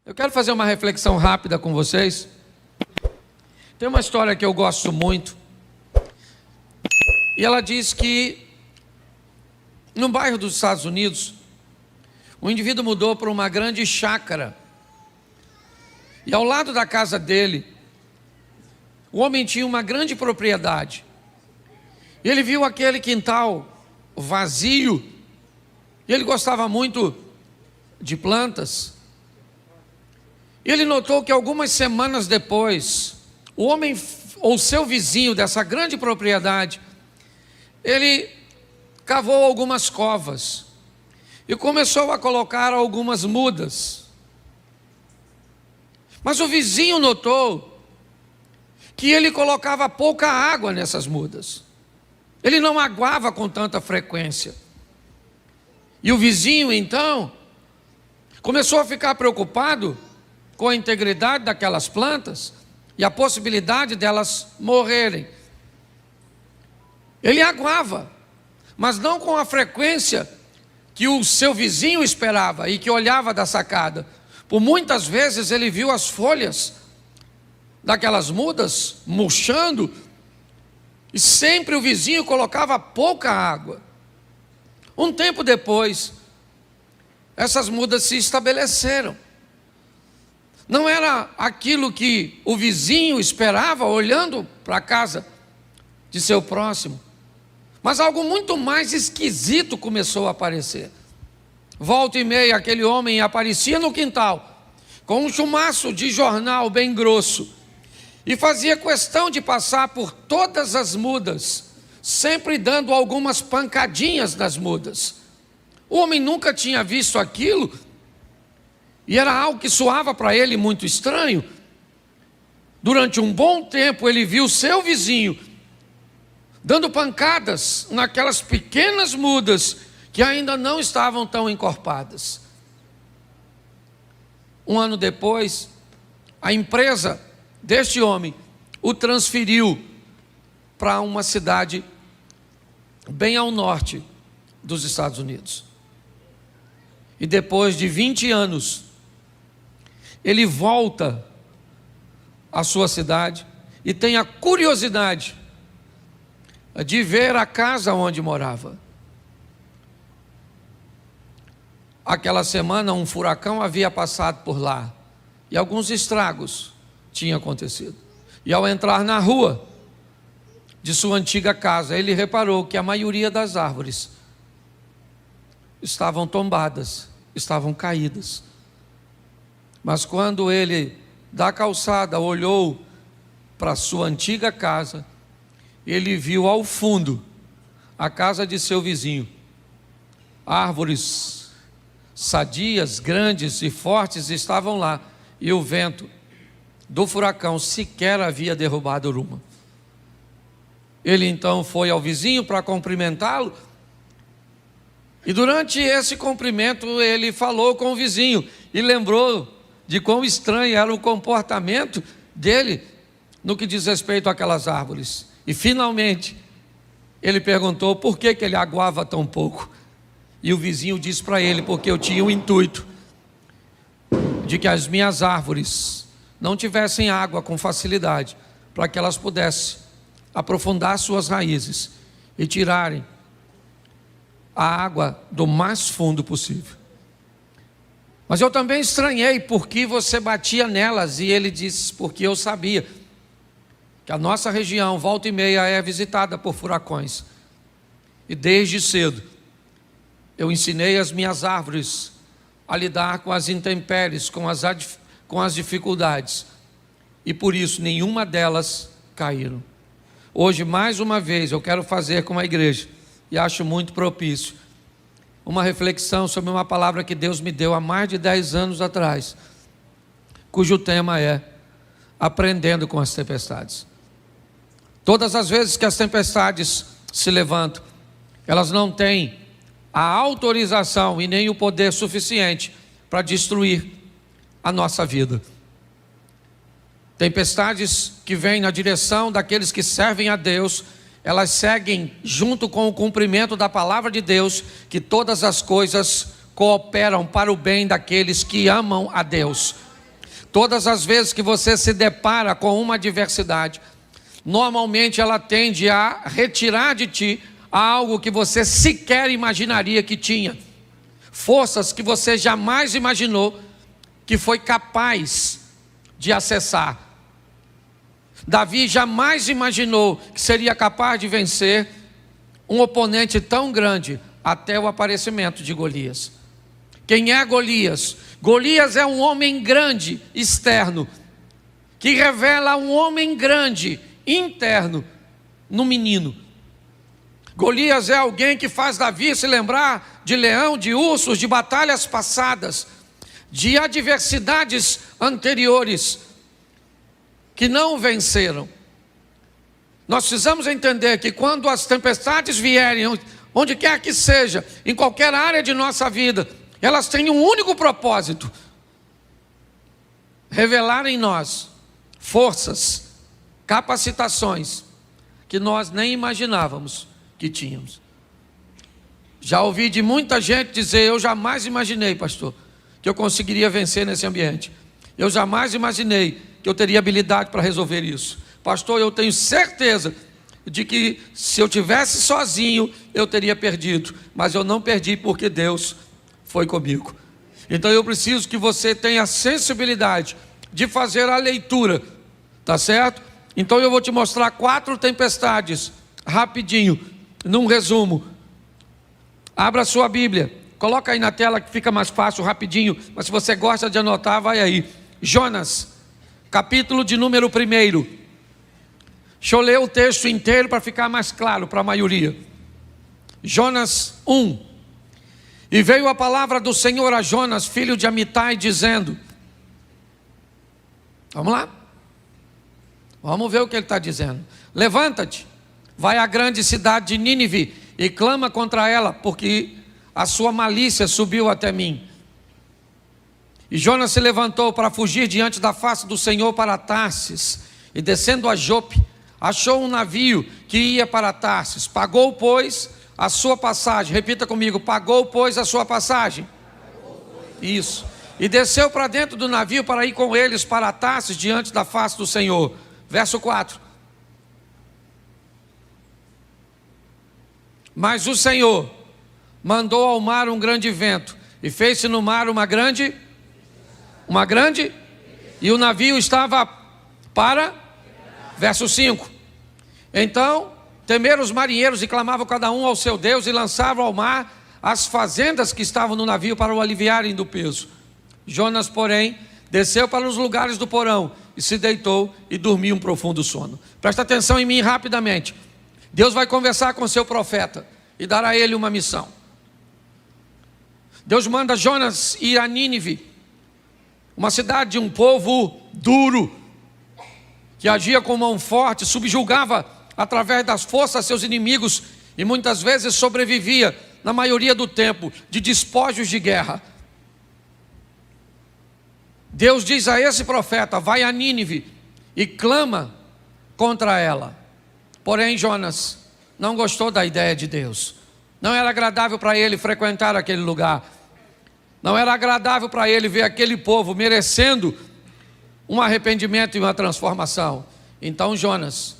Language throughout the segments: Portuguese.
Eu quero fazer uma reflexão rápida com vocês. Tem uma história que eu gosto muito. E ela diz que, no bairro dos Estados Unidos, um indivíduo mudou para uma grande chácara. E ao lado da casa dele, o homem tinha uma grande propriedade. E ele viu aquele quintal vazio. E ele gostava muito de plantas. E ele notou que algumas semanas depois, o homem ou seu vizinho dessa grande propriedade, ele cavou algumas covas e começou a colocar algumas mudas. Mas o vizinho notou que ele colocava pouca água nessas mudas. Ele não aguava com tanta frequência. E o vizinho então começou a ficar preocupado com a integridade daquelas plantas e a possibilidade delas morrerem. Ele aguava, mas não com a frequência que o seu vizinho esperava e que olhava da sacada. Por muitas vezes ele viu as folhas daquelas mudas murchando e sempre o vizinho colocava pouca água. Um tempo depois, essas mudas se estabeleceram. Não era aquilo que o vizinho esperava olhando para a casa de seu próximo, mas algo muito mais esquisito começou a aparecer. Volta e meia aquele homem aparecia no quintal com um chumaço de jornal bem grosso e fazia questão de passar por todas as mudas, sempre dando algumas pancadinhas nas mudas. O homem nunca tinha visto aquilo e era algo que soava para ele muito estranho. Durante um bom tempo ele viu seu vizinho dando pancadas naquelas pequenas mudas que ainda não estavam tão encorpadas. Um ano depois, a empresa deste homem o transferiu para uma cidade bem ao norte dos Estados Unidos. E depois de 20 anos, ele volta à sua cidade e tem a curiosidade de ver a casa onde morava. Aquela semana um furacão havia passado por lá e alguns estragos tinham acontecido. E ao entrar na rua de sua antiga casa, ele reparou que a maioria das árvores estavam tombadas, estavam caídas. Mas quando ele, da calçada, olhou para sua antiga casa, ele viu ao fundo a casa de seu vizinho. Árvores sadias, grandes e fortes estavam lá, e o vento do furacão sequer havia derrubado uma. Ele então foi ao vizinho para cumprimentá-lo, e durante esse cumprimento ele falou com o vizinho e lembrou de quão estranho era o comportamento dele no que diz respeito àquelas árvores. E finalmente ele perguntou por que ele aguava tão pouco. E o vizinho disse para ele: porque eu tinha o intuito de que as minhas árvores não tivessem água com facilidade, para que elas pudessem aprofundar suas raízes e tirarem a água do mais fundo possível. Mas eu também estranhei porque você batia nelas. E ele disse: porque eu sabia que a nossa região, volta e meia, é visitada por furacões. E desde cedo eu ensinei as minhas árvores a lidar com as intempéries, com as dificuldades. E por isso nenhuma delas caíram. Hoje, mais uma vez, eu quero fazer com a igreja, e acho muito propício, uma reflexão sobre uma palavra que Deus me deu há mais de 10 anos atrás, cujo tema é aprendendo com as tempestades. Todas as vezes que as tempestades se levantam, elas não têm a autorização e nem o poder suficiente para destruir a nossa vida. Tempestades que vêm na direção daqueles que servem a Deus, elas seguem junto com o cumprimento da palavra de Deus, que todas as coisas cooperam para o bem daqueles que amam a Deus. todas as vezes que você se depara com uma adversidade, normalmente ela tende a retirar de ti algo que você sequer imaginaria que tinha. Forças que você jamais imaginou que foi capaz de acessar. Davi jamais imaginou que seria capaz de vencer um oponente tão grande até o aparecimento de Golias. Quem é Golias? Golias é um homem grande, externo, que revela um homem grande, interno, no menino. Golias é alguém que faz Davi se lembrar de leão, de ursos, de batalhas passadas, de adversidades anteriores que não venceram. Nós precisamos entender que quando as tempestades vierem, onde quer que seja, em qualquer área de nossa vida, elas têm um único propósito: revelar em nós forças, capacitações que nós nem imaginávamos que tínhamos. Já ouvi de muita gente dizer: eu jamais imaginei, pastor, que eu conseguiria vencer nesse ambiente. Eu jamais imaginei que eu teria habilidade para resolver isso. Pastor, eu tenho certeza de que se eu tivesse sozinho, eu teria perdido. Mas eu não perdi porque Deus foi comigo. Então eu preciso que você tenha a sensibilidade de fazer a leitura, tá certo? Então eu vou te mostrar 4 tempestades, rapidinho, num resumo. Abra a sua Bíblia, coloca aí na tela que fica mais fácil, rapidinho. Mas se você gosta de anotar, vai aí. Jonas, capítulo de número 1. Deixa eu ler o texto inteiro para ficar mais claro para a maioria. Jonas 1. E veio a palavra do Senhor a Jonas, filho de Amitai, dizendo... Vamos lá? Vamos ver o que ele está dizendo. Levanta-te, vai à grande cidade de Nínive e clama contra ela, porque a sua malícia subiu até mim. E Jonas se levantou para fugir diante da face do Senhor para Tarsis, e descendo a Jope, achou um navio que ia para Tarsis. Pagou, pois, a sua passagem. Repita comigo: pagou, pois, a sua passagem. Isso. E desceu para dentro do navio para ir com eles para Tarsis diante da face do Senhor. Verso 4. Mas o Senhor mandou ao mar um grande vento, e fez-se no mar uma grande, e o navio estava para, verso 5. Então temeram os marinheiros e clamavam cada um ao seu Deus, e lançavam ao mar as fazendas que estavam no navio para o aliviarem do peso. Jonas, porém, desceu para os lugares do porão e se deitou e dormiu um profundo sono. Presta atenção em mim rapidamente. Deus vai conversar com seu profeta e dar a ele uma missão. Deus manda Jonas ir a Nínive, uma cidade de um povo duro, que agia com mão forte, subjugava através das forças seus inimigos e muitas vezes sobrevivia, na maioria do tempo, de despojos de guerra. Deus diz a esse profeta: vai a Nínive e clama contra ela. Porém Jonas não gostou da ideia de Deus. Não era agradável para ele frequentar aquele lugar. Não era agradável para ele ver aquele povo merecendo um arrependimento e uma transformação. Então Jonas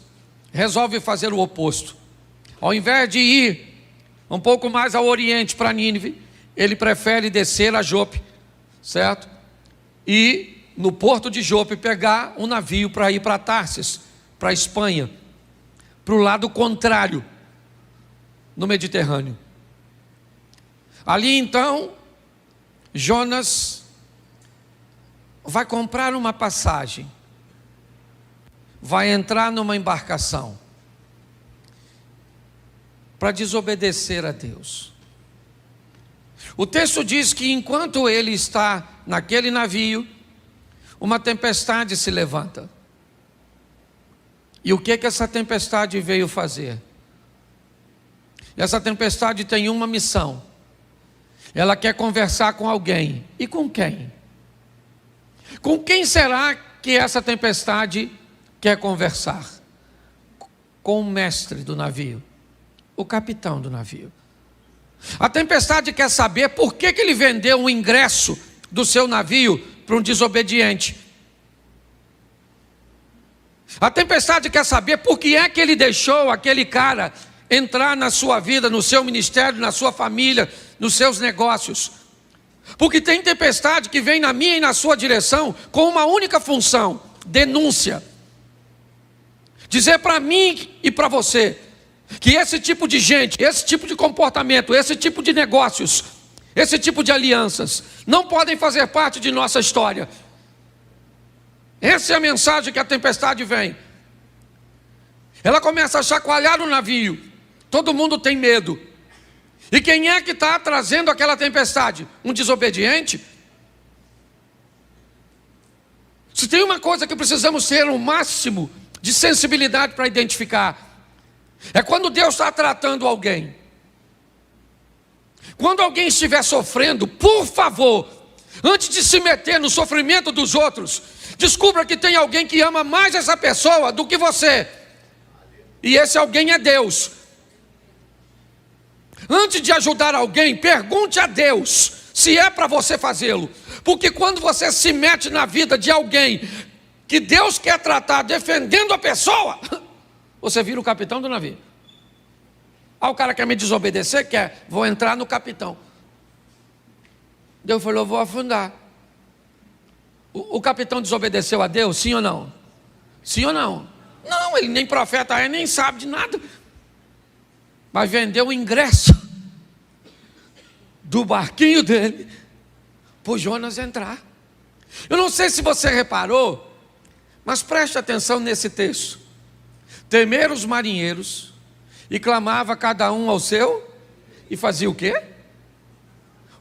resolve fazer o oposto. Ao invés de ir um pouco mais ao oriente para Nínive, ele prefere descer a Jope, certo? E no porto de Jope pegar um navio para ir para Tarsis, para a Espanha, para o lado contrário, no Mediterrâneo. Ali então Jonas vai comprar uma passagem, vai entrar numa embarcação para desobedecer a Deus. O texto diz que enquanto ele está naquele navio, uma tempestade se levanta. E o que essa tempestade veio fazer? Essa tempestade tem uma missão. Ela quer conversar com alguém. E com quem? Com quem será que essa tempestade quer conversar? Com o mestre do navio, o capitão do navio. A tempestade quer saber por que ele vendeu o ingresso do seu navio para um desobediente. A tempestade quer saber por que é que ele deixou aquele cara entrar na sua vida, no seu ministério, na sua família, nos seus negócios. Porque tem tempestade que vem na minha e na sua direção com uma única função: denúncia. Dizer para mim e para você que esse tipo de gente, esse tipo de comportamento, esse tipo de negócios, esse tipo de alianças não podem fazer parte de nossa história. Essa é a mensagem que a tempestade vem. Ela começa a chacoalhar o navio. Todo mundo tem medo. E quem é que está trazendo aquela tempestade? Um desobediente? Se tem uma coisa que precisamos ter o máximo de sensibilidade para identificar, é quando Deus está tratando alguém. Quando alguém estiver sofrendo, por favor, antes de se meter no sofrimento dos outros, descubra que tem alguém que ama mais essa pessoa do que você. E esse alguém é Deus. Antes de ajudar alguém, pergunte a Deus se é para você fazê-lo. Porque quando você se mete na vida de alguém que Deus quer tratar defendendo a pessoa, você vira o capitão do navio. O cara quer me desobedecer? Quer, vou entrar no capitão. Deus falou, vou afundar. O capitão desobedeceu a Deus, sim ou não? Sim ou não? Não, ele nem profeta é, nem sabe de nada. Mas vendeu o ingresso do barquinho dele para o Jonas entrar. Eu não sei se você reparou, mas preste atenção nesse texto. Temeram os marinheiros e clamava cada um ao seu, e fazia o quê?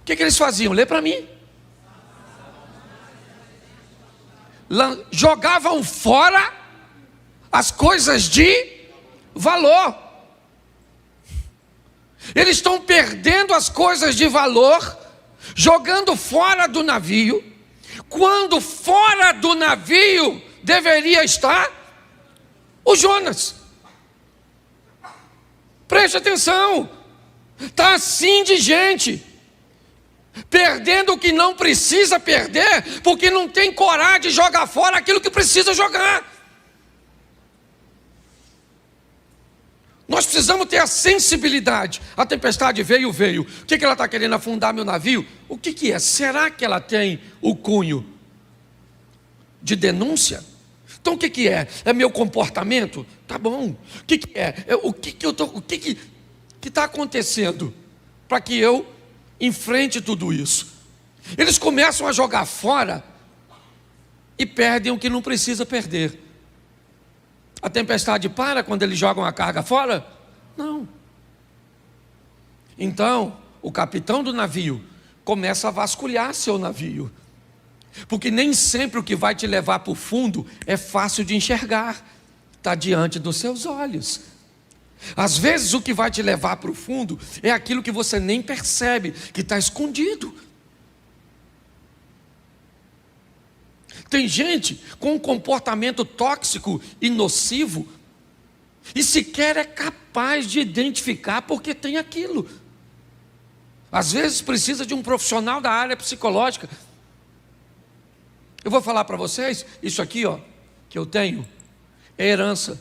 O que eles faziam? Lê para mim. Jogavam fora as coisas de valor. Eles estão perdendo as coisas de valor, jogando fora do navio, quando fora do navio deveria estar o Jonas. Preste atenção, está assim de gente, perdendo o que não precisa perder, porque não tem coragem de jogar fora aquilo que precisa jogar. Nós precisamos ter a sensibilidade. A tempestade veio. O que ela está querendo? Afundar meu navio? O que é? Será que ela tem o cunho de denúncia? Então o que é? É meu comportamento? Tá bom. O que é? O que está acontecendo para que eu enfrente tudo isso? Eles começam a jogar fora e perdem o que não precisa perder. A tempestade para quando eles jogam a carga fora? Não. Então, o capitão do navio começa a vasculhar seu navio. Porque nem sempre o que vai te levar para o fundo é fácil de enxergar. Está diante dos seus olhos. Às vezes o que vai te levar para o fundo é aquilo que você nem percebe, que está escondido. Tem gente com um comportamento tóxico e nocivo e sequer é capaz de identificar porque tem aquilo. Às vezes precisa de um profissional da área psicológica. Eu vou falar para vocês, isso aqui que eu tenho, é herança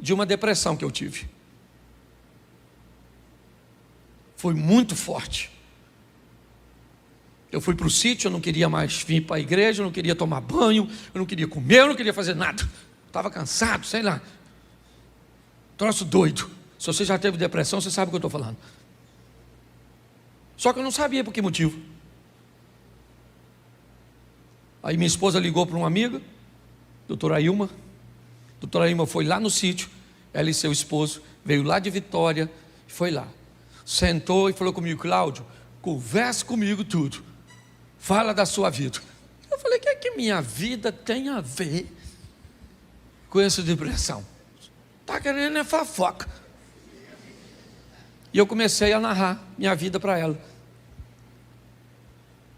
de uma depressão que eu tive. Foi muito forte. Eu fui para o sítio, eu não queria mais vir para a igreja, eu não queria tomar banho, eu não queria comer, eu não queria fazer nada. Estava cansado, sei lá. Troço doido. Se você já teve depressão, você sabe o que eu estou falando. Só que eu não sabia por que motivo. Aí minha esposa ligou para uma amiga, doutora Ilma. Doutora Ilma foi lá no sítio, ela e seu esposo, veio lá de Vitória, foi lá. Sentou e falou comigo, Cláudio, converse comigo tudo. Fala da sua vida. Eu falei, o que é que minha vida tem a ver com essa depressão? Está querendo é fofoca. E eu comecei a narrar minha vida para ela.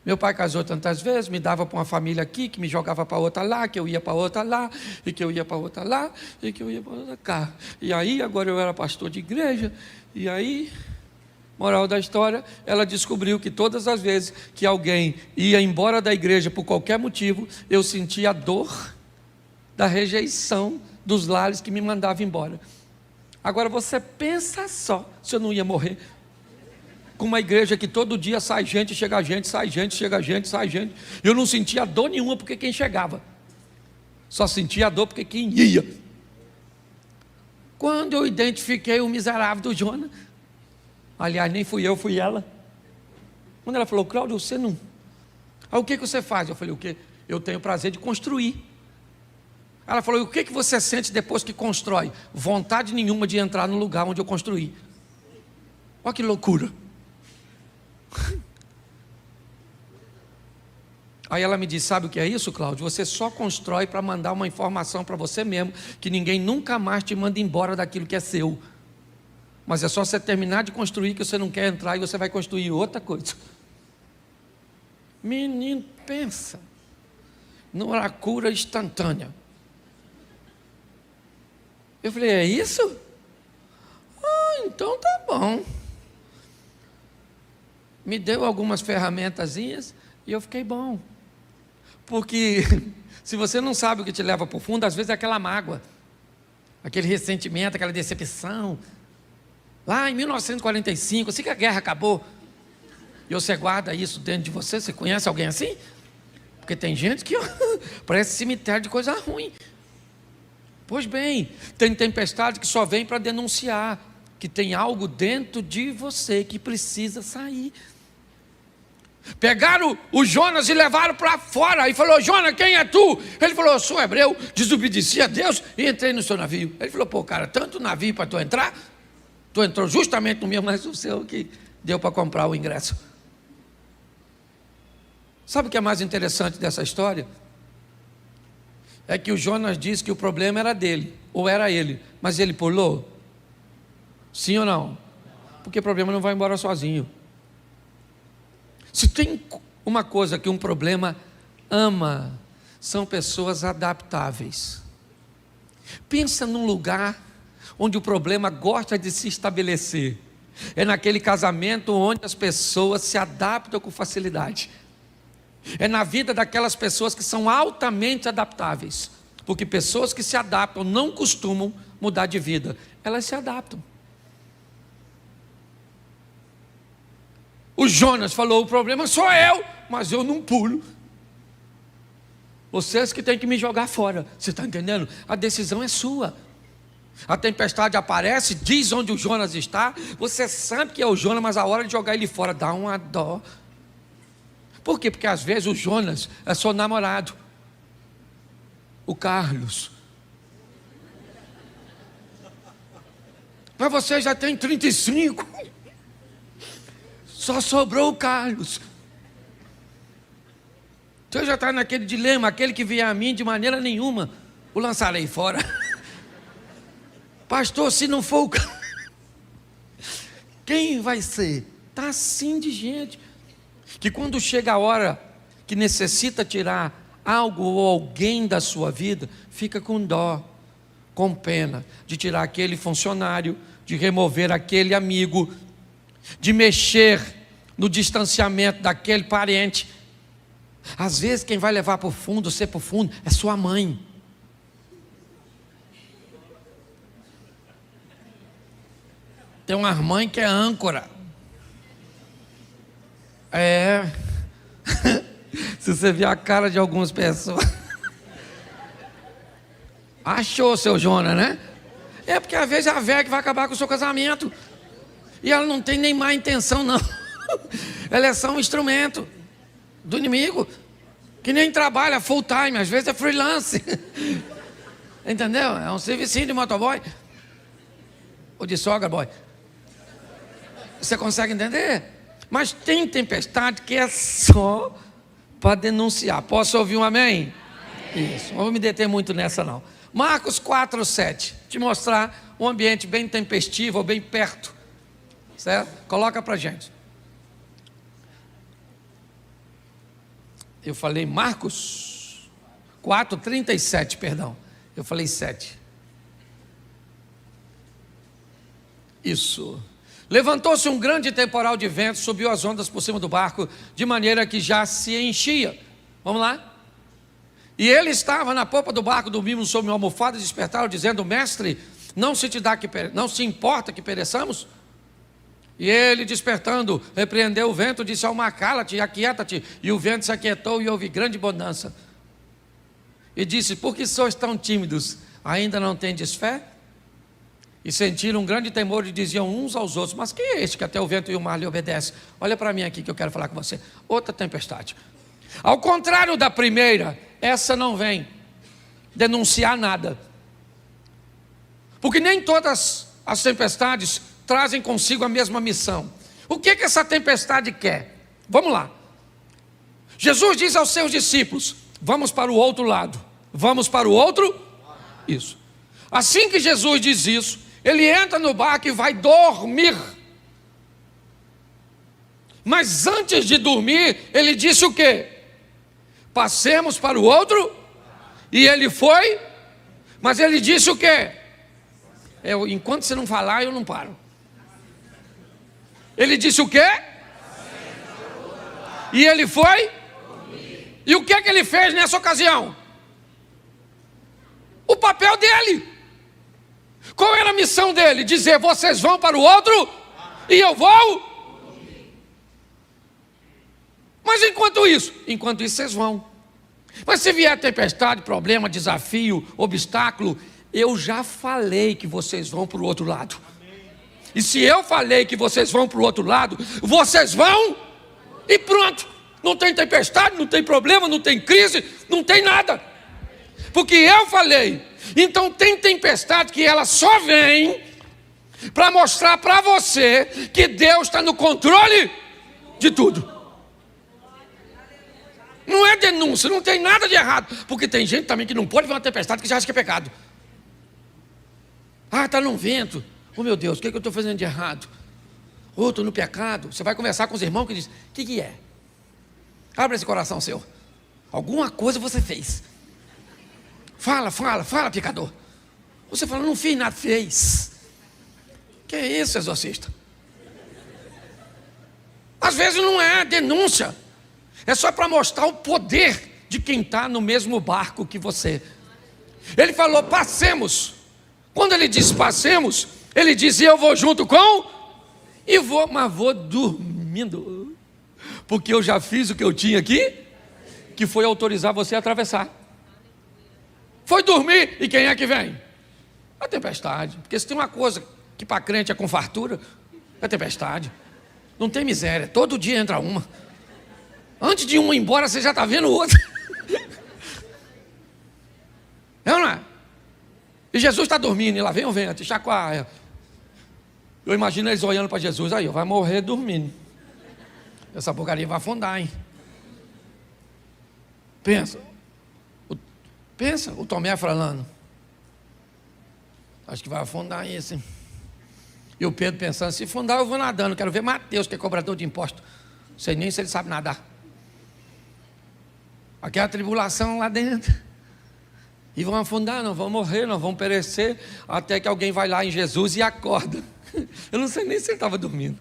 Meu pai casou tantas vezes, me dava para uma família aqui, que me jogava para outra lá, que eu ia para outra lá, e que eu ia para outra lá, e que eu ia para outra cá. E aí, agora eu era pastor de igreja, e aí... Moral da história, ela descobriu que todas as vezes que alguém ia embora da igreja por qualquer motivo, eu sentia dor da rejeição dos lares que me mandavam embora. Agora você pensa só, se eu não ia morrer com uma igreja que todo dia sai gente, chega gente, sai gente, chega gente, sai gente. Eu não sentia dor nenhuma porque quem chegava, só sentia dor porque quem ia. Quando eu identifiquei o miserável do Jonas, aliás, nem fui eu, fui ela. Quando ela falou: Cláudio, você não... Aí o que você faz? Eu falei: o quê? Eu tenho o prazer de construir. Ela falou: e o que você sente depois que constrói? Vontade nenhuma de entrar no lugar onde eu construí. Olha que loucura. Aí ela me disse: sabe o que é isso, Cláudio? Você só constrói para mandar uma informação para você mesmo, que ninguém nunca mais te manda embora daquilo que é seu. Mas é só você terminar de construir que você não quer entrar e você vai construir outra coisa. Menino, pensa numa cura instantânea. Eu falei: é isso? Ah, então tá bom. Me deu algumas ferramentazinhas e eu fiquei bom. Porque se você não sabe o que te leva para o fundo, às vezes é aquela mágoa, aquele ressentimento, aquela decepção. Lá em 1945, assim que a guerra acabou, e você guarda isso dentro de você. Você conhece alguém assim? Porque tem gente que parece cemitério de coisa ruim. Pois bem, tem tempestade que só vem para denunciar que tem algo dentro de você que precisa sair. Pegaram o Jonas e levaram para fora. E falou: Jonas, quem é tu? Ele falou: eu sou hebreu, desobedeci a Deus e entrei no seu navio. Ele falou: pô, cara, tanto navio para tu entrar? Tu entrou justamente no meu, mas o seu que deu para comprar o ingresso. Sabe o que é mais interessante dessa história? É que o Jonas disse que o problema era dele, ou era ele, mas ele pulou? Sim ou não? Porque o problema não vai embora sozinho. Se tem uma coisa que um problema ama, são pessoas adaptáveis. Pensa num lugar onde o problema gosta de se estabelecer. É naquele casamento onde as pessoas se adaptam com facilidade. É na vida daquelas pessoas que são altamente adaptáveis. Porque pessoas que se adaptam não costumam mudar de vida. Elas se adaptam. O Jonas falou: o problema sou eu, mas eu não pulo. Vocês que têm que me jogar fora. Você está entendendo? A decisão é sua. A tempestade aparece, diz onde o Jonas está. Você sabe que é o Jonas, mas a hora de jogar ele fora dá uma dó. Por quê? Porque às vezes o Jonas é seu namorado, o Carlos. Mas você já tem 35. Só sobrou o Carlos. Você já está naquele dilema: aquele que vier a mim, de maneira nenhuma o lançarei fora. Pastor, se não for o Carlos, quem vai ser? Está assim de gente, que quando chega a hora que necessita tirar algo ou alguém da sua vida, fica com dó, com pena, de tirar aquele funcionário, de remover aquele amigo, de mexer no distanciamento daquele parente. Às vezes quem vai levar para o fundo, ser para o fundo, é sua mãe. Tem uma mãe que é âncora. Se você ver a cara de algumas pessoas. Achou, seu Jonas, né? É porque às vezes é a velha que vai acabar com o seu casamento. E ela não tem nem má intenção, não. Ela é só um instrumento do inimigo, que nem trabalha full time, às vezes é freelance. Entendeu? É um servicinho de motoboy ou de sogra boy. Você consegue entender? Mas tem tempestade que é só para denunciar. Posso ouvir um amém? Amém. Isso, não vou me deter muito nessa não. Marcos 4:7, te mostrar um ambiente bem tempestivo, ou bem perto, certo? Coloca para gente. Eu falei Marcos 4:37, perdão. Eu falei 7. Isso. Levantou-se um grande temporal de vento, subiu as ondas por cima do barco, de maneira que já se enchia. Vamos lá? E ele estava na popa do barco, dormindo sobre uma almofada, e despertaram, dizendo: mestre, não se importa que pereçamos? E ele, despertando, repreendeu o vento, disse ao mar: cala-te, aquieta-te. E o vento se aquietou e houve grande bonança. E disse: por que sois tão tímidos? Ainda não tendes fé? E sentiram um grande temor e diziam uns aos outros: mas quem é este que até o vento e o mar lhe obedecem? Olha para mim aqui que eu quero falar com você. Outra tempestade. Ao contrário da primeira, essa não vem denunciar nada. Porque nem todas as tempestades trazem consigo a mesma missão. O que essa tempestade quer? Vamos lá. Jesus diz aos seus discípulos: vamos para o outro lado. Vamos para o outro? Isso. Assim que Jesus diz isso, ele entra no barco e vai dormir. Mas antes de dormir, ele disse o quê? Passemos para o outro. E ele foi. Mas ele disse o quê? Enquanto você não falar, eu não paro. Ele disse o quê? E ele foi. E o que é que ele fez nessa ocasião? O papel dele. Qual era a missão dele? Dizer: vocês vão para o outro e eu vou. Mas enquanto isso vocês vão. Mas se vier tempestade, problema, desafio, obstáculo, eu já falei que vocês vão para o outro lado. E se eu falei que vocês vão para o outro lado, vocês vão e pronto. Não tem tempestade, não tem problema, não tem crise, não tem nada. Porque eu falei. Então tem tempestade que ela só vem para mostrar para você que Deus está no controle de tudo. Não é denúncia, não tem nada de errado. Porque tem gente também que não pode ver uma tempestade que já acha que é pecado. Ah, está num vento. Oh meu Deus, o que eu estou fazendo de errado? Oh, estou no pecado. Você vai conversar com os irmãos que dizem: o que é? Abre esse coração seu. Alguma coisa você fez. Fala, pecador. Você fala: não fiz nada, fez. Que é isso, exorcista? Às vezes não é denúncia. É só para mostrar o poder de quem está no mesmo barco que você. Ele falou: passemos. Quando ele disse passemos, ele dizia: eu vou junto com. E vou, mas vou dormindo. Porque eu já fiz o que eu tinha aqui, que foi autorizar você a atravessar. Foi dormir, e quem é que vem? A tempestade. Porque se tem uma coisa que para crente é com fartura, é tempestade. Não tem miséria, todo dia entra uma. Antes de uma ir embora, você já está vendo outra. É ou não é? E Jesus está dormindo, e lá vem o vento, chacoalha. Eu imagino eles olhando para Jesus: aí, vai morrer dormindo. Essa porcaria vai afundar, hein? Pensa, o Tomé falando: acho que vai afundar isso, hein? E o Pedro pensando: se afundar eu vou nadando, quero ver Mateus, que é cobrador de imposto. Não sei nem se ele sabe nadar. Aquela tribulação lá dentro. E vão afundar, não vão morrer, não vão perecer, até que alguém vai lá em Jesus e acorda. Eu não sei nem se ele estava dormindo.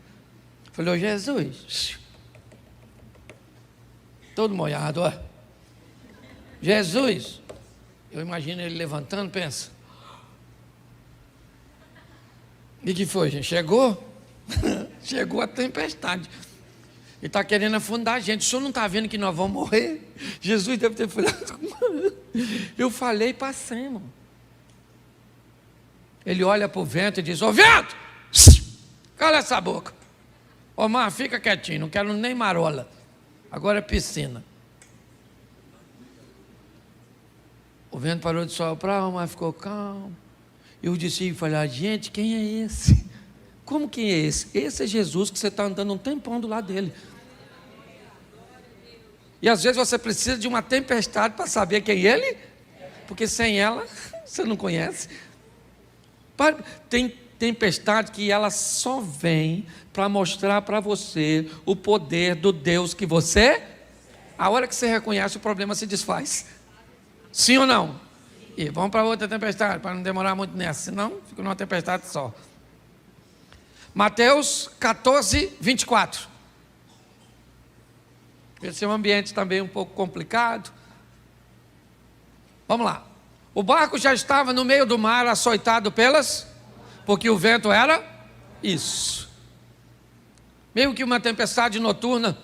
Falei: ô Jesus, todo molhado, ó. Jesus. Eu imagino ele levantando, pensa: e que foi, gente? Chegou? Chegou a tempestade. Ele está querendo afundar a gente. O senhor não está vendo que nós vamos morrer? Jesus deve ter falado: eu falei, passemos. Ele olha para o vento e diz: ô vento, cala essa boca. Ô mar, fica quietinho, não quero nem marola. Agora é piscina. O vento parou de soprar, o mar ficou calmo. E os discípulos falaram: gente, quem é esse? Como quem é esse? Esse é Jesus, que você está andando um tempão do lado dele. E às vezes você precisa de uma tempestade para saber quem ele é, porque sem ela você não conhece. Tem tempestade que ela só vem para mostrar para você o poder do Deus que você. A hora que você reconhece, o problema se desfaz. Sim ou não? E vamos para outra tempestade, para não demorar muito nessa, senão fica numa tempestade só. Mateus 14, 24. Esse é um ambiente também um pouco complicado. Vamos lá. O barco já estava no meio do mar, açoitado porque o vento era isso. Meio que uma tempestade noturna.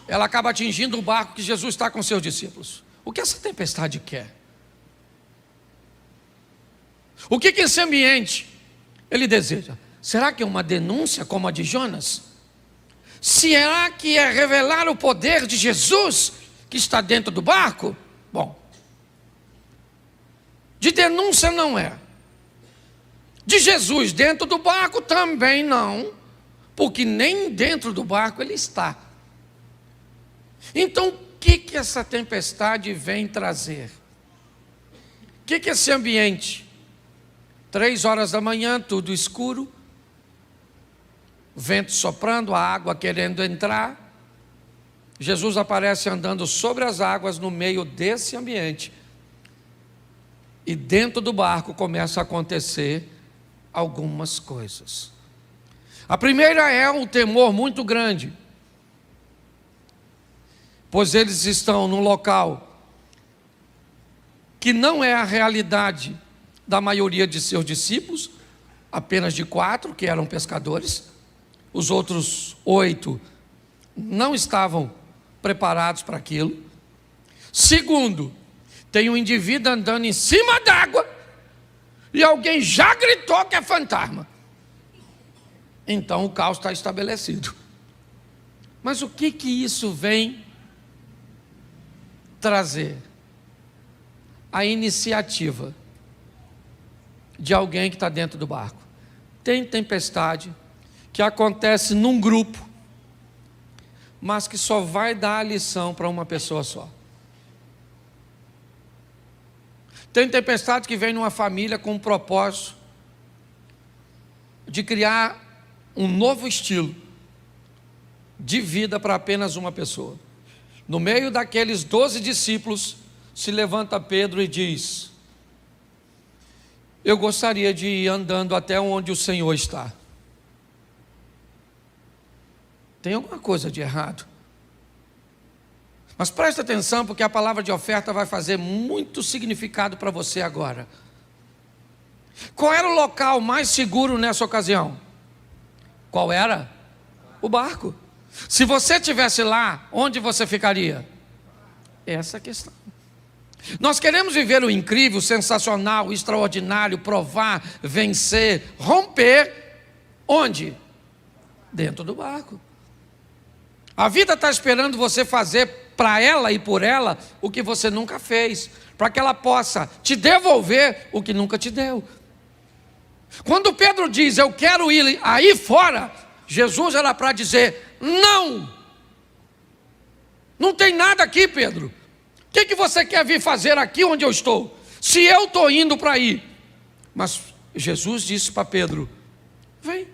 Ela acaba atingindo o barco que Jesus está com seus discípulos. O que essa tempestade quer? O que esse ambiente ele deseja? Será que é uma denúncia como a de Jonas? Será que é revelar o poder de Jesus que está dentro do barco? Bom, de denúncia não é. De Jesus dentro do barco também não, porque nem dentro do barco ele está. Então, o que essa tempestade vem trazer? O que esse ambiente? 3 horas da manhã, tudo escuro, vento soprando, a água querendo entrar. Jesus aparece andando sobre as águas no meio desse ambiente. E dentro do barco começa a acontecer algumas coisas. A primeira é um temor muito grande, pois eles estão num local que não é a realidade da maioria de seus discípulos, apenas de 4 que eram pescadores. Os outros 8 não estavam preparados para aquilo. Segundo, tem um indivíduo andando em cima d'água e alguém já gritou que é fantasma. Então o caos está estabelecido. Mas o que isso vem trazer? A iniciativa de alguém que está dentro do barco. Tem tempestade que acontece num grupo, mas que só vai dar a lição para uma pessoa só. Tem tempestade que vem numa família com o propósito de criar um novo estilo de vida para apenas uma pessoa. No meio daqueles 12 discípulos, se levanta Pedro e diz: eu gostaria de ir andando até onde o Senhor está. Tem alguma coisa de errado. Mas preste atenção, porque a palavra de oferta vai fazer muito significado para você agora. Qual era o local mais seguro nessa ocasião? Qual era? O barco. Se você estivesse lá, onde você ficaria? Essa é a questão. Nós queremos viver o incrível, sensacional, o extraordinário, provar, vencer, romper. Onde? Dentro do barco. A vida está esperando você fazer para ela e por ela o que você nunca fez, para que ela possa te devolver o que nunca te deu. Quando Pedro diz, eu quero ir aí fora, Jesus era para dizer, não, não tem nada aqui, Pedro. O que você quer vir fazer aqui onde eu estou? Se eu estou indo para aí. Mas Jesus disse para Pedro, vem.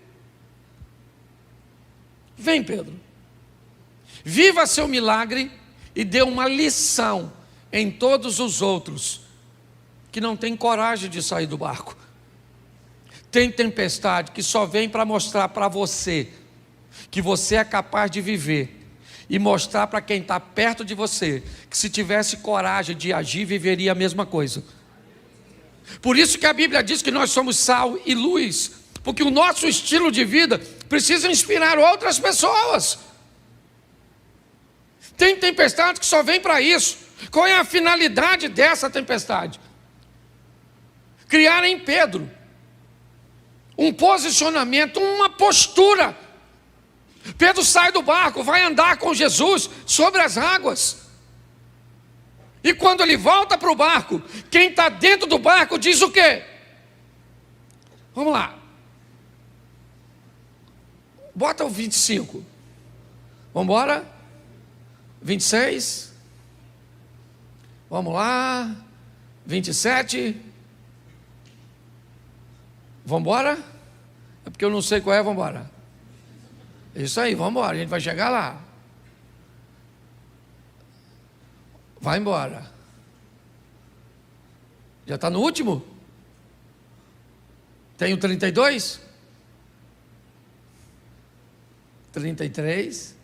Vem, Pedro. Viva seu milagre e dê uma lição em todos os outros que não têm coragem de sair do barco. Tem tempestade que só vem para mostrar para você que você é capaz de viver e mostrar para quem está perto de você que se tivesse coragem de agir, viveria a mesma coisa. Por isso que a Bíblia diz que nós somos sal e luz, porque o nosso estilo de vida precisa inspirar outras pessoas. Tem tempestade que só vem para isso. Qual é a finalidade dessa tempestade? Criar em Pedro um posicionamento, uma postura. Pedro sai do barco, vai andar com Jesus sobre as águas. E quando ele volta para o barco, quem está dentro do barco diz o quê? Vamos lá. Bota o 25. Vamos embora? 26. Vamos lá. 27. Vamos embora? É porque eu não sei qual é, vamos embora. Isso aí, vamos embora, a gente vai chegar lá. Vai embora. Já está no último? Tem o 32? 33.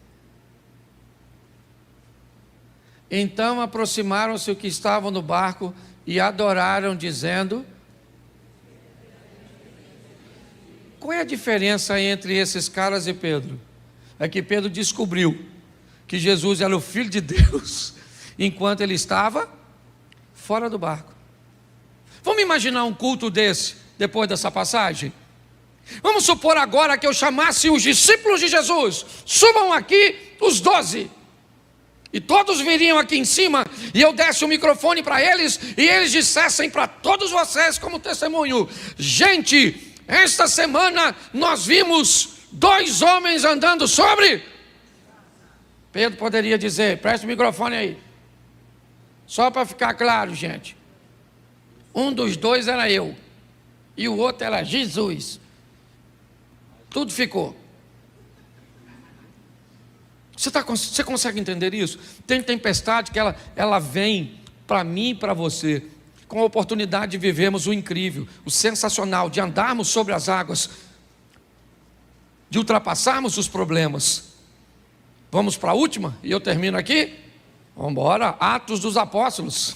Então aproximaram-se os que estavam no barco e adoraram, dizendo... Qual é a diferença entre esses caras e Pedro? É que Pedro descobriu que Jesus era o Filho de Deus, enquanto ele estava fora do barco. Vamos imaginar um culto desse, depois dessa passagem? Vamos supor agora que eu chamasse os discípulos de Jesus, subam aqui os 12, e todos viriam aqui em cima, e eu desse o microfone para eles, e eles dissessem para todos vocês como testemunho: gente, esta semana nós vimos 2 homens andando sobre... Pedro poderia dizer, presta o microfone aí, só para ficar claro, gente, um dos 2 era eu, e o outro era Jesus. Tudo ficou. Você consegue entender isso? Tem tempestade que ela vem para mim e para você, com a oportunidade de vivermos o incrível, o sensacional, de andarmos sobre as águas, de ultrapassarmos os problemas. Vamos para a última, e eu termino aqui? Vamos embora. Atos dos Apóstolos,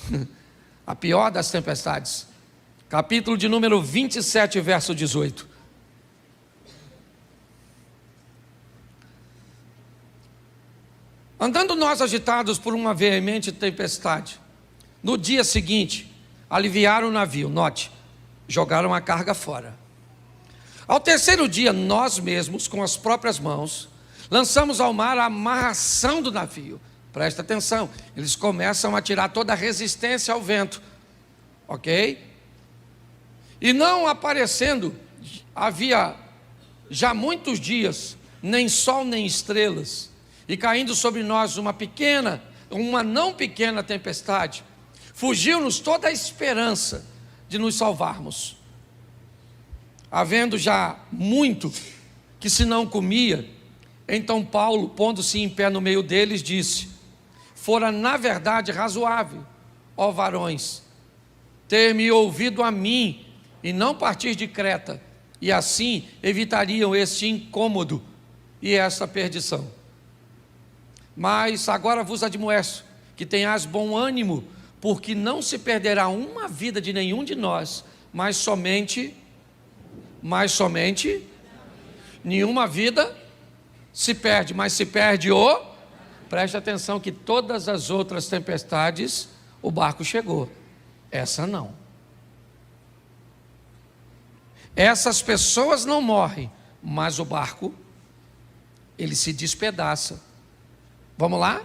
a pior das tempestades, capítulo de número 27, verso 18. Andando nós agitados por uma veemente tempestade, no dia seguinte, aliviaram o navio, note, jogaram a carga fora. Ao 3º dia, nós mesmos, com as próprias mãos, lançamos ao mar a amarração do navio. Presta atenção, eles começam a tirar toda a resistência ao vento, ok? E não aparecendo, havia já muitos dias, nem sol nem estrelas, e caindo sobre nós uma não pequena tempestade, fugiu-nos toda a esperança de nos salvarmos. Havendo já muito que se não comia, então Paulo, pondo-se em pé no meio deles, disse: fora na verdade razoável, ó varões, ter-me ouvido a mim e não partir de Creta, e assim evitariam este incômodo e esta perdição. Mas agora vos admoesto que tenhais bom ânimo, porque não se perderá uma vida de nenhum de nós, mas somente nenhuma vida se perde, mas se perde preste atenção que todas as outras tempestades o barco chegou, essa não. Essas pessoas não morrem, mas o barco, ele se despedaça. Vamos lá?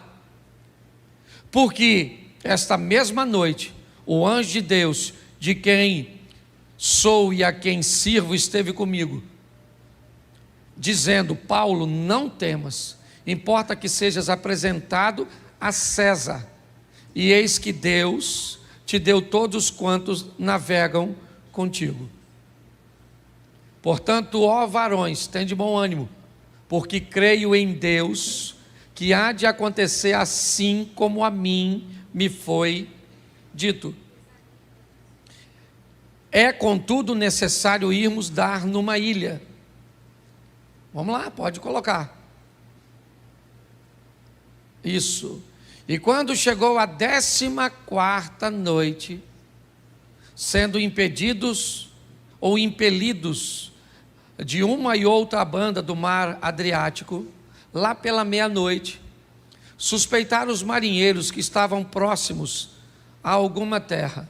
Porque esta mesma noite, o anjo de Deus, de quem sou e a quem sirvo, esteve comigo, dizendo: Paulo, não temas, importa que sejas apresentado a César, e eis que Deus te deu todos quantos navegam contigo. Portanto, ó varões, tende bom ânimo, porque creio em Deus, que há de acontecer assim como a mim me foi dito. É, contudo, necessário irmos dar numa ilha. Vamos lá, pode colocar. Isso. E quando chegou a 14ª noite, sendo impedidos ou impelidos de uma e outra banda do mar Adriático, lá pela meia-noite, suspeitaram os marinheiros que estavam próximos a alguma terra,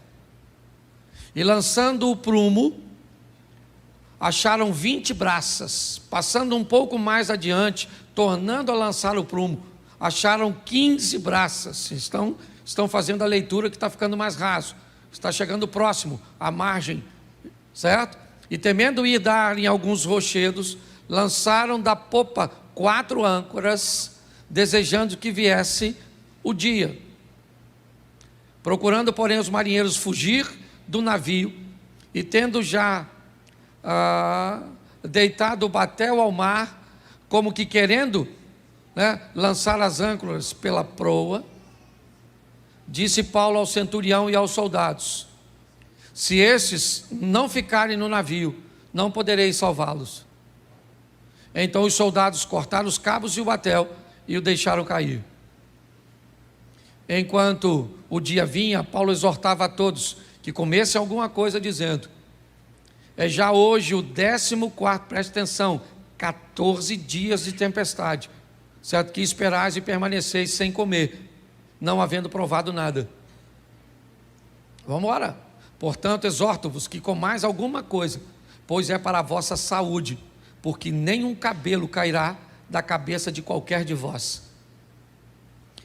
e lançando o prumo, acharam 20 braças. Passando um pouco mais adiante, tornando a lançar o prumo, acharam 15 braças. Estão fazendo a leitura que está ficando mais raso, está chegando próximo à margem, certo? E temendo ir dar em alguns rochedos, lançaram da popa 4 âncoras, desejando que viesse o dia. Procurando, porém, os marinheiros fugir do navio, e tendo já deitado o batel ao mar, como que querendo lançar as âncoras pela proa, disse Paulo ao centurião e aos soldados: se estes não ficarem no navio, não poderei salvá-los. Então os soldados cortaram os cabos e o batel e o deixaram cair. Enquanto o dia vinha, Paulo exortava a todos que comessem alguma coisa, dizendo: é já hoje o 14º, preste atenção, 14 dias de tempestade, certo? Que esperais e permaneceis sem comer, não havendo provado nada. Vamos embora. Portanto, exorto-vos que comais alguma coisa, pois é para a vossa saúde, porque nenhum cabelo cairá da cabeça de qualquer de vós.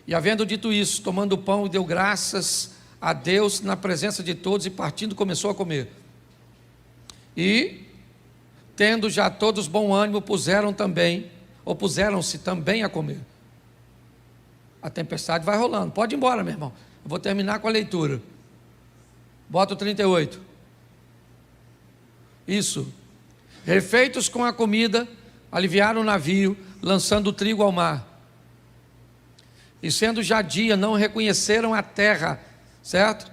E havendo dito isso, tomando o pão, deu graças a Deus na presença de todos, e partindo começou a comer. E, tendo já todos bom ânimo, puseram-se também a comer. A tempestade vai rolando. Pode ir embora, meu irmão. Eu vou terminar com a leitura. Bota o 38. Isso. Refeitos com a comida, aliviaram o navio, lançando o trigo ao mar. E sendo já dia, não reconheceram a terra, certo?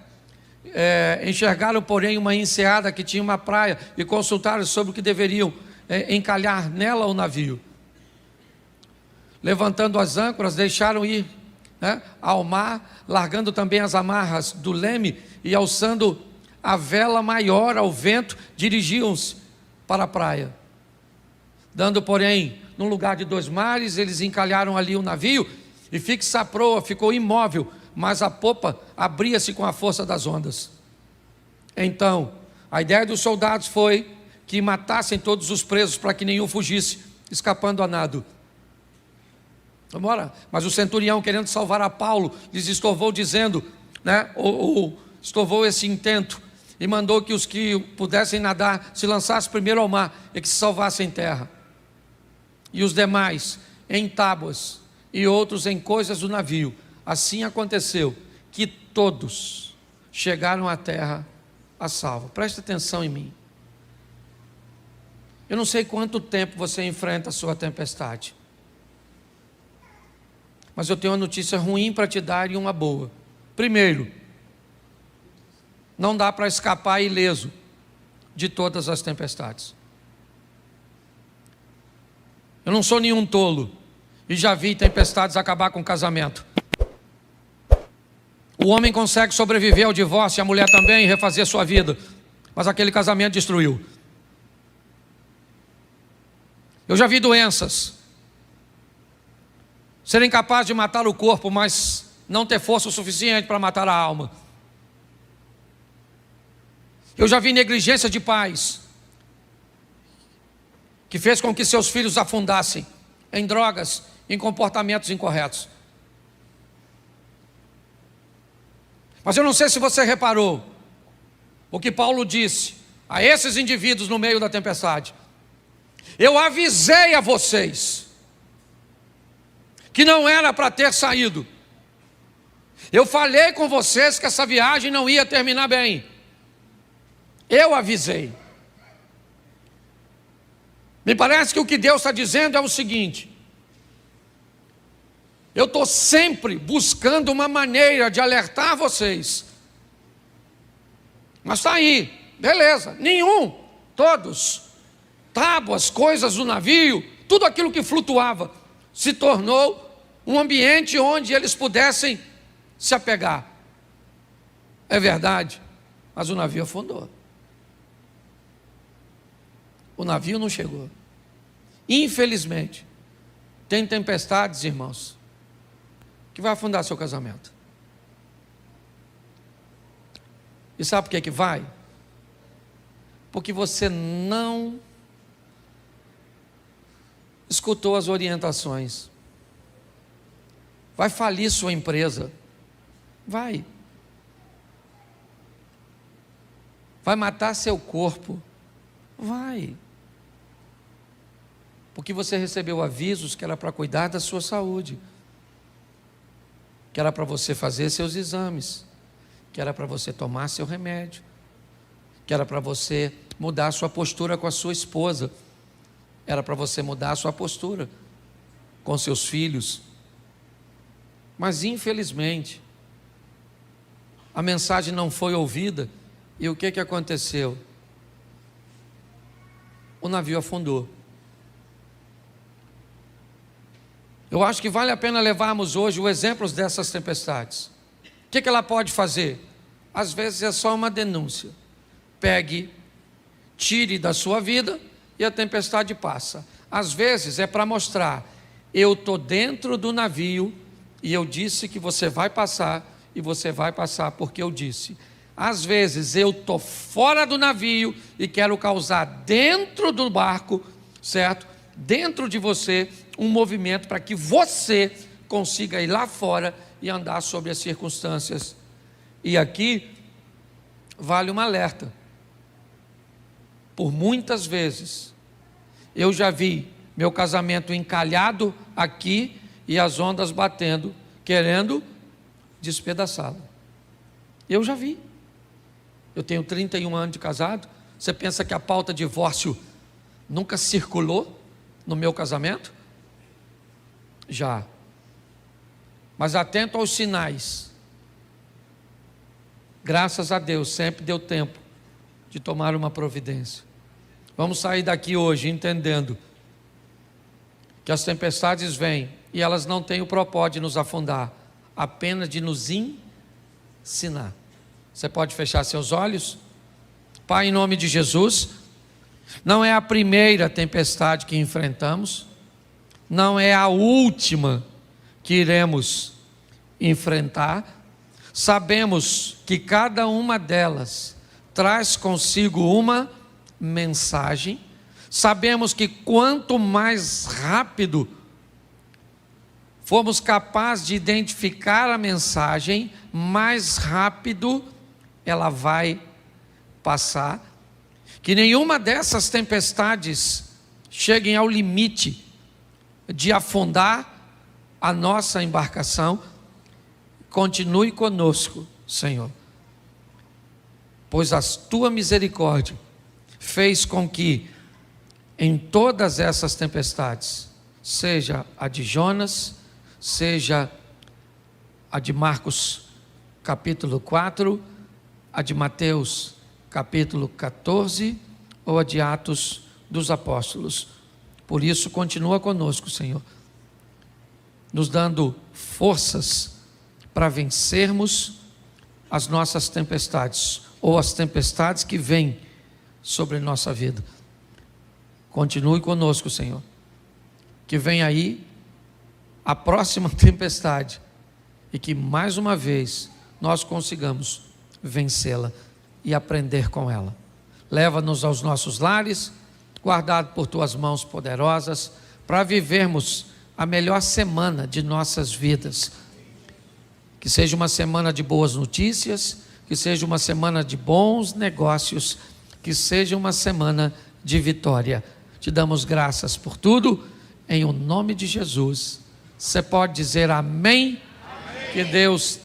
Enxergaram, porém, uma enseada que tinha uma praia, e consultaram sobre o que deveriam encalhar nela o navio. Levantando as âncoras, deixaram ir ao mar, largando também as amarras do leme, e alçando a vela maior ao vento, dirigiam-se para a praia. Dando, porém, num lugar de 2 mares, eles encalharam ali o navio, e fixa a proa, ficou imóvel, mas a popa abria-se com a força das ondas. Então, a ideia dos soldados foi que matassem todos os presos, para que nenhum fugisse, escapando a nado. Vamos embora. Mas o centurião, querendo salvar a Paulo, lhes estorvou, dizendo, estorvou esse intento, e mandou que os que pudessem nadar se lançassem primeiro ao mar, e que se salvassem em terra. E os demais em tábuas, e outros em coisas do navio. Assim aconteceu, que todos chegaram à terra a salvo. Preste atenção em mim. Eu não sei quanto tempo você enfrenta a sua tempestade, mas eu tenho uma notícia ruim para te dar e uma boa. Primeiro, não dá para escapar ileso de todas as tempestades. Eu não sou nenhum tolo, e já vi tempestades acabar com o casamento. O homem consegue sobreviver ao divórcio, e a mulher também, refazer sua vida, mas aquele casamento destruiu. Eu já vi doenças serem capazes de matar o corpo, mas não ter força o suficiente para matar a alma. Eu já vi negligência de pais que fez com que seus filhos afundassem em drogas, em comportamentos incorretos. Mas eu não sei se você reparou o que Paulo disse a esses indivíduos no meio da tempestade. Eu avisei a vocês que não era para ter saído. Eu falei com vocês que essa viagem não ia terminar bem. Eu avisei. Me parece que o que Deus está dizendo é o seguinte: eu estou sempre buscando uma maneira de alertar vocês. Mas está aí, beleza, nenhum, todos, tábuas, coisas do navio, tudo aquilo que flutuava, se tornou um ambiente onde eles pudessem se apegar. É verdade, mas o navio afundou. O navio não chegou. Infelizmente, tem tempestades, irmãos, que vai afundar seu casamento. E sabe por que vai? Porque você não escutou as orientações. Vai falir sua empresa. Vai matar seu corpo. Vai. Porque você recebeu avisos que era para cuidar da sua saúde, que era para você fazer seus exames, que era para você tomar seu remédio, que era para você mudar a sua postura com a sua esposa, era para você mudar a sua postura com seus filhos. Mas infelizmente a mensagem não foi ouvida, e o que aconteceu? O navio afundou. Eu acho que vale a pena levarmos hoje os exemplos dessas tempestades. que ela pode fazer? Às vezes é só uma denúncia. Pegue, tire da sua vida e a tempestade passa. Às vezes é para mostrar: eu estou dentro do navio e eu disse que você vai passar, e você vai passar porque eu disse. Às vezes eu estou fora do navio e quero causar dentro do barco, certo? Dentro de você, um movimento para que você consiga ir lá fora e andar sobre as circunstâncias. E aqui vale um alerta. Por muitas vezes eu já vi meu casamento encalhado aqui e as ondas batendo, querendo despedaçá-lo. Eu já vi. Eu tenho 31 anos de casado. Você pensa que a pauta divórcio nunca circulou no meu casamento? Já. Mas atento aos sinais. Graças a Deus, sempre deu tempo de tomar uma providência. Vamos sair daqui hoje entendendo que as tempestades vêm e elas não têm o propósito de nos afundar, apenas de nos ensinar. Você pode fechar seus olhos? Pai, em nome de Jesus, não é a primeira tempestade que enfrentamos, não é a última que iremos enfrentar. Sabemos que cada uma delas traz consigo uma mensagem. Sabemos que quanto mais rápido formos capazes de identificar a mensagem, mais rápido ela vai passar. Que nenhuma dessas tempestades cheguem ao limite de afundar a nossa embarcação. Continue conosco, Senhor, pois a tua misericórdia fez com que em todas essas tempestades, seja a de Jonas, seja a de Marcos capítulo 4, a de Mateus capítulo 14 ou a de Atos dos Apóstolos. Por isso continua conosco, Senhor, nos dando forças para vencermos as nossas tempestades, ou as tempestades que vêm sobre nossa vida. Continue conosco, Senhor, que vem aí a próxima tempestade, e que mais uma vez nós consigamos vencê-la e aprender com ela. Leva-nos aos nossos lares, guardado por tuas mãos poderosas, para vivermos a melhor semana de nossas vidas. Que seja uma semana de boas notícias, que seja uma semana de bons negócios, que seja uma semana de vitória. Te damos graças por tudo, em o nome de Jesus. Você pode dizer amém? Amém. Que Deus